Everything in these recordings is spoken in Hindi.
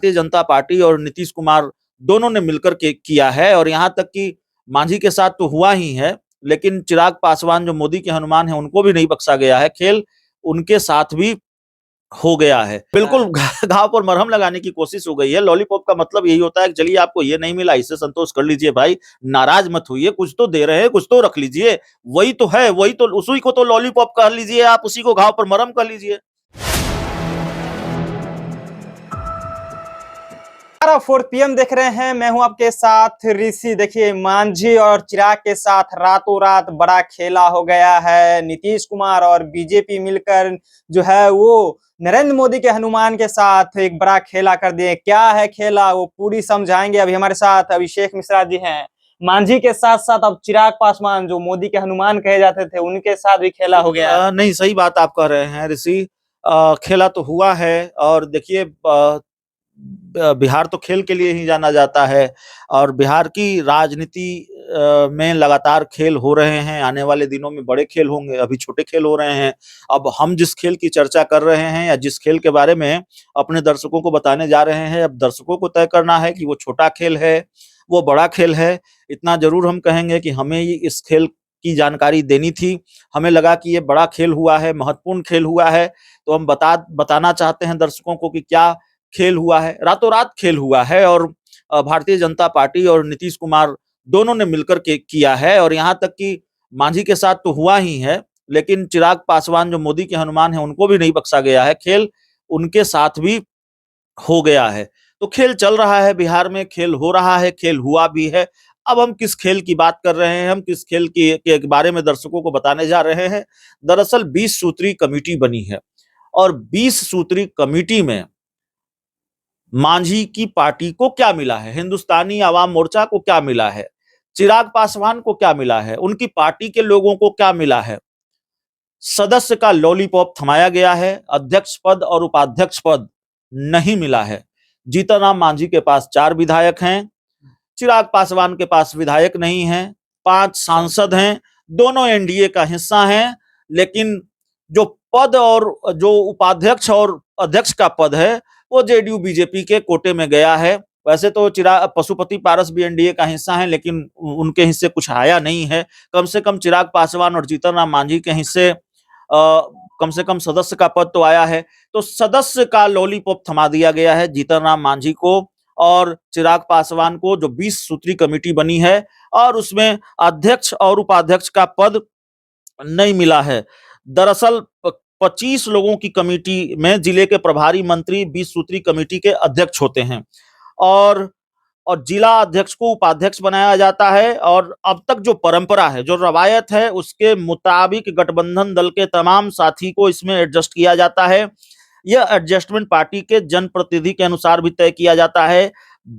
भारतीय जनता पार्टी और नीतीश कुमार दोनों ने मिलकर के किया है। और यहाँ तक कि मांझी के साथ तो हुआ ही है, लेकिन चिराग पासवान जो मोदी के हनुमान हैं उनको भी नहीं बख्शा गया है। खेल उनके साथ भी हो गया है। बिल्कुल घाव पर मरहम लगाने की कोशिश हो गई है। लॉलीपॉप का मतलब यही होता है कि चलिए आपको ये नहीं मिला, इससे संतोष कर लीजिए भाई, नाराज मत होइए, कुछ तो दे रहे हैं, कुछ तो रख लीजिए। वही तो है, वही तो, उसी को तो लॉलीपॉप कह लीजिए आप, उसी को घाव पर मरहम कर लीजिए। 4 PM देख रहे हैं। मैं हूं आपके साथ ऋषि। देखिए, मांझी और चिराग के साथ रातों रात बड़ा खेला हो गया है। नीतीश कुमार और बीजेपी मिलकर जो है वो नरेंद्र मोदी के हनुमान के साथ एक बड़ा खेला कर दिए। क्या है खेला वो पूरी समझाएंगे। अभी हमारे साथ अभिषेक मिश्रा जी हैं। मांझी के साथ साथ अब चिराग पासवान जो मोदी के हनुमान कहे जाते थे उनके साथ भी खेला हो गया। नहीं, सही बात आप कह रहे हैं ऋषि। खेला तो हुआ है। और देखिए, बिहार तो खेल के लिए ही जाना जाता है और बिहार की राजनीति में लगातार खेल हो रहे हैं। आने वाले दिनों में बड़े खेल होंगे, अभी छोटे खेल हो रहे हैं। अब हम जिस खेल की चर्चा कर रहे हैं या जिस खेल के बारे में अपने दर्शकों को बताने जा रहे हैं, अब दर्शकों को तय करना है कि वो छोटा खेल है, वो बड़ा खेल है। इतना जरूर हम कहेंगे कि हमें इस खेल की जानकारी देनी थी। हमें लगा कि ये बड़ा खेल हुआ है, महत्वपूर्ण खेल हुआ है, तो हम बताना चाहते हैं दर्शकों को कि क्या खेल हुआ है। रातों रात खेल हुआ है और भारतीय जनता पार्टी और नीतीश कुमार दोनों ने मिलकर के किया है। और यहाँ तक कि मांझी के साथ तो हुआ ही है, लेकिन चिराग पासवान जो मोदी के हनुमान हैं उनको भी नहीं बख्शा गया है। खेल उनके साथ भी हो गया है। तो खेल चल रहा है, बिहार में खेल हो रहा है, खेल हुआ भी है। अब हम किस खेल की बात कर रहे हैं, हम किस खेल के बारे में दर्शकों को बताने जा रहे हैं। दरअसल 20 सूत्री कमेटी बनी है और 20 सूत्री कमेटी में मांझी की पार्टी को क्या मिला है, हिंदुस्तानी आवाम मोर्चा को क्या मिला है, चिराग पासवान को क्या मिला है, उनकी पार्टी के लोगों को क्या मिला है। सदस्य का लॉलीपॉप थमाया गया है, अध्यक्ष पद और उपाध्यक्ष पद नहीं मिला है। जीतन राम मांझी के पास 4 विधायक हैं, चिराग पासवान के पास विधायक नहीं है, 5 सांसद हैं, दोनों एनडीए का हिस्सा हैं। लेकिन जो पद और जो उपाध्यक्ष और अध्यक्ष का पद है वो जेडीयू बीजेपी के कोटे में गया है। वैसे तो चिराग पशुपति पारस भी एनडीए का हिस्सा है, लेकिन उनके हिस्से कुछ आया नहीं है। कम से कम चिराग पासवान और जीतन राम मांझी के हिस्से कम से कम सदस्य का पद तो आया है। तो सदस्य का लॉलीपॉप थमा दिया गया है जीतन राम मांझी को और चिराग पासवान को, जो 20 सूत्री कमेटी बनी है और उसमें अध्यक्ष और उपाध्यक्ष का पद नहीं मिला है। दरअसल 25 लोगों की कमेटी में जिले के प्रभारी मंत्री 20 सूत्री कमेटी के अध्यक्ष होते हैं और जिला अध्यक्ष को उपाध्यक्ष बनाया जाता है। और अब तक जो परंपरा है, जो रवायत है, उसके मुताबिक गठबंधन दल के तमाम साथी को इसमें एडजस्ट किया जाता है। यह एडजस्टमेंट पार्टी के जनप्रतिनिधि के अनुसार भी तय किया जाता है।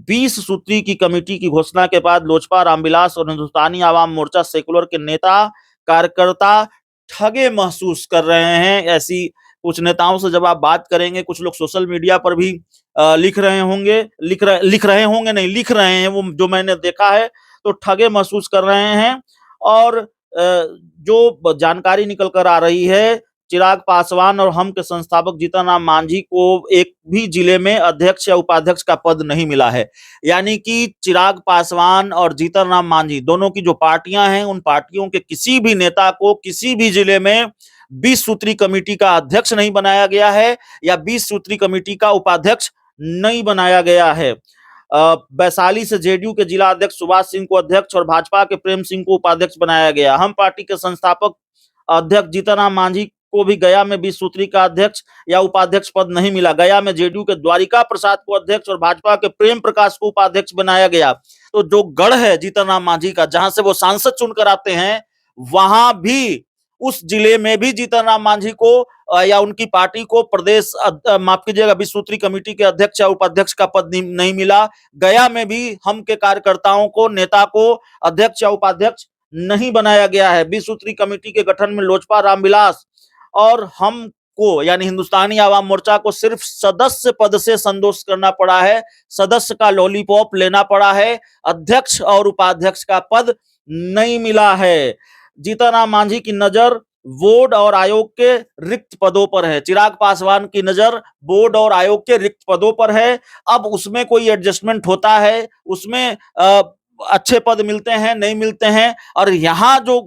20 सूत्री की कमेटी की घोषणा के बाद लोजपा, रामविलास और हिंदुस्तानी आवाम मोर्चा सेकुलर के नेता कार्यकर्ता ठगे महसूस कर रहे हैं। ऐसी कुछ नेताओं से जब आप बात करेंगे, कुछ लोग सोशल मीडिया पर भी लिख रहे होंगे, लिख रहे होंगे नहीं, लिख रहे हैं, वो जो मैंने देखा है, तो ठगे महसूस कर रहे हैं। और जो जानकारी निकल कर आ रही है, चिराग पासवान और हम के संस्थापक जीतन राम मांझी को एक भी जिले में अध्यक्ष या उपाध्यक्ष का पद नहीं मिला है। यानी कि चिराग पासवान और जीतन राम मांझी दोनों की जो पार्टियां हैं, उन पार्टियों के किसी भी नेता को किसी भी जिले में 20 सूत्री कमेटी का अध्यक्ष नहीं बनाया गया है या 20 सूत्री कमेटी का उपाध्यक्ष नहीं बनाया गया है। वैशाली से जेडीयू के जिला अध्यक्ष सुभाष सिंह को अध्यक्ष और भाजपा के प्रेम सिंह को उपाध्यक्ष बनाया गया। हम पार्टी के संस्थापक अध्यक्ष जीतन राम मांझी को भी गया में 20 सूत्री का अध्यक्ष या उपाध्यक्ष पद नहीं मिला। गया में जेडीयू के द्वारिका प्रसाद को अध्यक्ष और भाजपा के प्रेम प्रकाश को उपाध्यक्ष बनाया गया। तो जो गढ़ है जीतन राम मांझी का, जहां से वो सांसद चुनकर आते हैं, वहां भी, उस जिले में भी जीतन राम मांझी को या उनकी पार्टी को प्रदेश, माफ कीजिएगा, 20 सूत्री कमेटी के अध्यक्ष या उपाध्यक्ष का पद नहीं मिला। गया में भी हम के कार्यकर्ताओं को, नेता को अध्यक्ष या उपाध्यक्ष नहीं बनाया गया है। 20 सूत्री कमेटी के गठन में लोजपा, रामविलास और हम को, यानी हिंदुस्तानी आवाम मोर्चा को सिर्फ सदस्य पद से संतोष करना पड़ा है, सदस्य का लॉलीपॉप लेना पड़ा है, अध्यक्ष और उपाध्यक्ष का पद नहीं मिला है। जीतन राम मांझी की नजर बोर्ड और आयोग के रिक्त पदों पर है। चिराग पासवान की नजर बोर्ड और आयोग के रिक्त पदों पर है। अब उसमें कोई एडजस्टमेंट होता है, उसमें अच्छे पद मिलते हैं, नहीं मिलते हैं, और यहाँ जो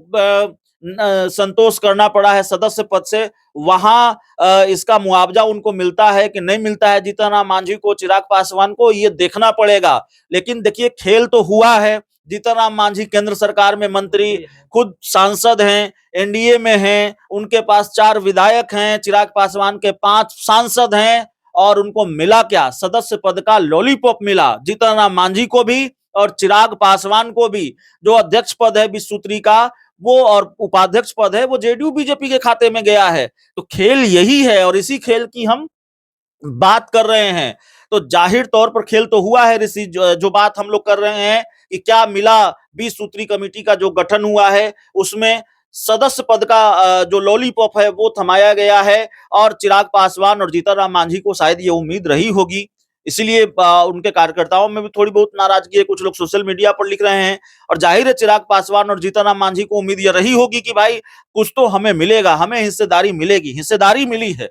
संतोष करना पड़ा है सदस्य पद से, वहां इसका मुआवजा उनको मिलता है कि नहीं मिलता है जीतन राम मांझी को, चिराग पासवान को, ये देखना पड़ेगा। लेकिन देखिए, खेल तो हुआ है। जीतन राम मांझी केंद्र सरकार में मंत्री, खुद सांसद हैं, एनडीए में हैं, उनके पास 4 विधायक हैं, चिराग पासवान के 5 सांसद हैं, और उनको मिला क्या? सदस्य पद का लॉलीपॉप मिला, जीतन राम मांझी को भी और चिराग पासवान को भी। जो अध्यक्ष पद है 20 सूत्री का, वो, और उपाध्यक्ष पद है, वो जेडीयू बीजेपी के खाते में गया है। तो खेल यही है, और इसी खेल की हम बात कर रहे हैं। तो जाहिर तौर पर खेल तो हुआ है ऋषि। जो बात हम लोग कर रहे हैं कि क्या मिला, 20 सूत्री कमेटी का जो गठन हुआ है उसमें सदस्य पद का जो लॉलीपॉप है वो थमाया गया है, और चिराग पासवान और जीतन राम मांझी को शायद ये उम्मीद रही होगी, इसीलिए उनके कार्यकर्ताओं में भी थोड़ी बहुत नाराजगी है। कुछ लोग सोशल मीडिया पर लिख रहे हैं, और जाहिर है चिराग पासवान और जीतन राम मांझी को उम्मीद ये रही होगी कि भाई कुछ तो हमें मिलेगा, हमें हिस्सेदारी मिलेगी। हिस्सेदारी मिली है,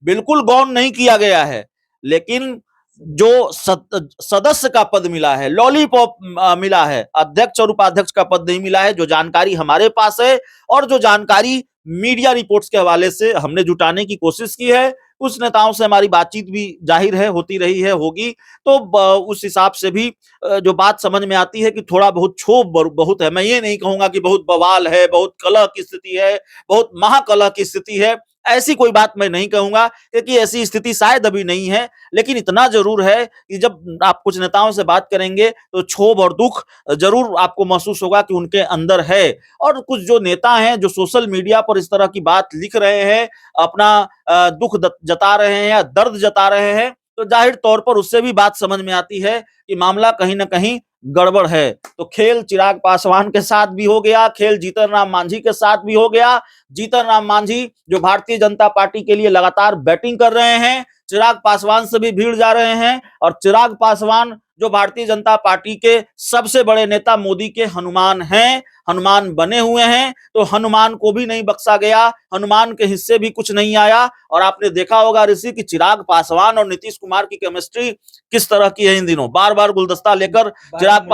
बिल्कुल गौण नहीं किया गया है, लेकिन जो सदस्य का पद मिला है, लॉलीपॉप मिला है, अध्यक्ष और उपाध्यक्ष का पद नहीं मिला है, जो जानकारी हमारे पास है और जो जानकारी मीडिया रिपोर्ट्स के हवाले से हमने जुटाने की कोशिश की है। कुछ नेताओं से हमारी बातचीत भी जाहिर है होती रही है, होगी, तो उस हिसाब से भी जो बात समझ में आती है कि थोड़ा बहुत क्षोभ बहुत है। मैं ये नहीं कहूंगा कि बहुत बवाल है, बहुत कलह की स्थिति है, बहुत महाकलह की स्थिति है, ऐसी कोई बात मैं नहीं कहूंगा, क्योंकि ऐसी स्थिति शायद अभी नहीं है। लेकिन इतना जरूर है कि जब आप कुछ नेताओं से बात करेंगे तो क्षोभ और दुख जरूर आपको महसूस होगा कि उनके अंदर है। और कुछ जो नेता हैं जो सोशल मीडिया पर इस तरह की बात लिख रहे हैं, अपना दुख जता रहे हैं या दर्द जता रहे हैं, तो जाहिर तौर पर उससे भी बात समझ में आती है कि मामला कहीं ना कहीं गड़बड़ है। तो खेल चिराग पासवान के साथ भी हो गया, खेल जीतन राम मांझी के साथ भी हो गया। जीतन राम मांझी जो भारतीय जनता पार्टी के लिए लगातार बैटिंग कर रहे हैं, चिराग पासवान से भी भीड़ जा रहे हैं, और चिराग पासवान जो भारतीय जनता पार्टी के सबसे बड़े नेता मोदी के हनुमान हैं, हनुमान बने हुए हैं, तो हनुमान को भी नहीं बख्शा गया, हनुमान के हिस्से भी कुछ नहीं आया। और आपने देखा होगा ऋषि कि चिराग पासवान और नीतीश कुमार की केमिस्ट्री किस तरह की है इन दिनों। बार बार गुलदस्ता लेकर चिराग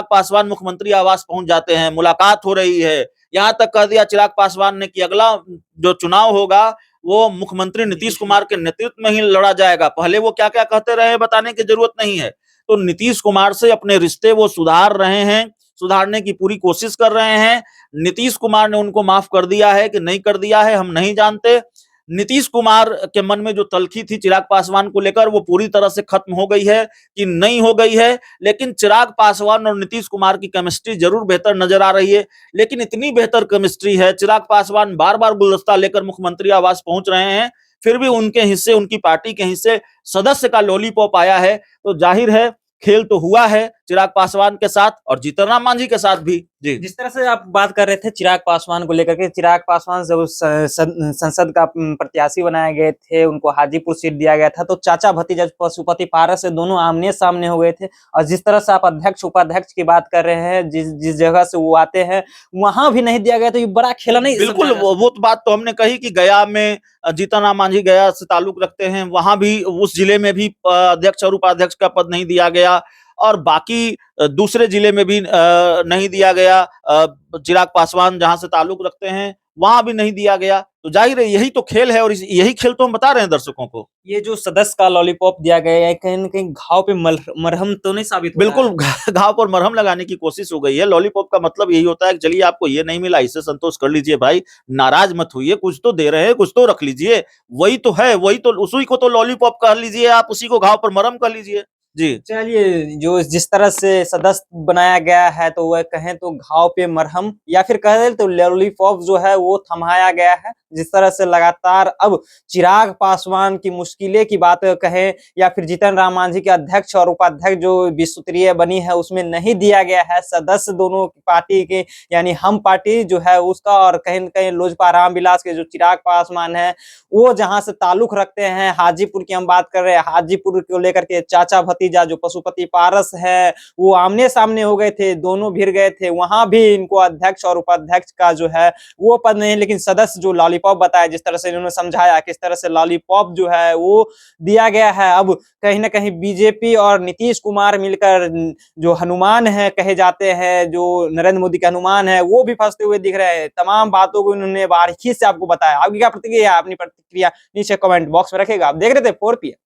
पासवान मुख्यमंत्री आवास पहुंच जाते हैं, मुलाकात हो रही है। यहां तक कह दिया चिराग पासवान ने कि अगला जो चुनाव होगा वो मुख्यमंत्री नीतीश कुमार के नेतृत्व में ही लड़ा जाएगा। पहले वो क्या क्या कहते रहे बताने की जरूरत नहीं है। तो नीतीश कुमार से अपने रिश्ते वो सुधार रहे हैं, सुधारने की पूरी कोशिश कर रहे हैं। नीतीश कुमार ने उनको माफ कर दिया है कि नहीं कर दिया है हम नहीं जानते। नीतीश कुमार के मन में जो तलखी थी चिराग पासवान को लेकर वो पूरी तरह से खत्म हो गई है कि नहीं हो गई है, लेकिन चिराग पासवान और नीतीश कुमार की केमिस्ट्री जरूर बेहतर नजर आ रही है। लेकिन इतनी बेहतर केमिस्ट्री है, चिराग पासवान बार बार गुलदस्ता लेकर मुख्यमंत्री आवास पहुंच रहे हैं, फिर भी उनके हिस्से, उनकी पार्टी के हिस्से सदस्य का लॉलीपॉप आया है। तो जाहिर है खेल तो हुआ है चिराग पासवान के साथ और जीतन राम मांझी के साथ भी। जी, जिस तरह से आप बात कर रहे थे चिराग पासवान को लेकर के, चिराग पासवान जब संसद का प्रत्याशी बनाए गए थे, उनको हाजीपुर सीट दिया गया था, तो चाचा भतीजा पशुपति पारस से दोनों आमने सामने हो गए थे। और जिस तरह से आप अध्यक्ष उपाध्यक्ष की बात कर रहे हैं, जिस जगह से वो आते हैं वहां भी नहीं दिया गया, तो ये बड़ा खेला नहीं। बिल्कुल, वो तो बात तो हमने कही कि गया में जीतन राम मांझी गया से ताल्लुक रखते हैं, वहां भी उस जिले में भी अध्यक्ष और उपाध्यक्ष का पद नहीं दिया गया, और बाकी दूसरे जिले में भी नहीं दिया गया। चिराग पासवान जहां से ताल्लुक रखते हैं वहां भी नहीं दिया गया। तो जाहिर है यही तो खेल है, और यही खेल तो हम बता रहे हैं दर्शकों को। ये जो सदस्य का लॉलीपॉप दिया गया है, कहीं न कहीं घाव पे मरहम तो नहीं साबित हो रहा है? बिल्कुल घाव पर मरहम लगाने की कोशिश हो गई है। लॉलीपॉप का मतलब यही होता है कि चलिए आपको ये नहीं मिला, इससे संतोष कर लीजिए भाई, नाराज मत होइए, कुछ तो दे रहे हैं, कुछ तो रख लीजिए। वही तो है, वही तो, उसी को तो लॉलीपॉप कह लीजिए आप, उसी को घाव पर मरहम कर लीजिए। जी, चलिए, जो जिस तरह से सदस्य बनाया गया है, तो वह कहें तो घाव पे मरहम, या फिर कह दें तो लॉलीपॉप जो है वो थमाया गया है, जिस तरह से लगातार अब चिराग पासवान की मुश्किलें की बात कहें या फिर जीतन राम मांझी के अध्यक्ष और उपाध्यक्ष जो विस्तृतीय बनी है उसमें नहीं दिया गया है सदस्य दोनों पार्टी के, यानी हम पार्टी जो है उसका, और कहीं न कहीं लोजपा रामविलास के जो चिराग पासवान है वो जहां से ताल्लुक रखते हैं, हाजीपुर की हम बात कर रहे हैं, हाजीपुर को लेकर के चाचा भतीजा जो पशुपति पारस है वो आमने सामने हो गए थे, दोनों भिड़ गए थे, वहां भी इनको अध्यक्ष और उपाध्यक्ष का जो है वो पद नहीं, लेकिन सदस्य जो लॉलीपॉप बताया, जिस तरह से इन्होंने समझाया किस तरह से लॉलीपॉप जो है वो दिया गया है। अब कहीं ना कहीं बीजेपी और नीतीश कुमार मिलकर जो हनुमान है कहे जाते हैं, जो नरेंद्र मोदी के हनुमान है, वो भी फंसते हुए दिख रहे हैं। तमाम बातों को इन्होंने बारीकी से आपको बताया। आपकी क्या प्रतिक्रिया है? अपनी प्रतिक्रिया नीचे कमेंट बॉक्स में रखेगा। आप देख रहे थे 4 PM।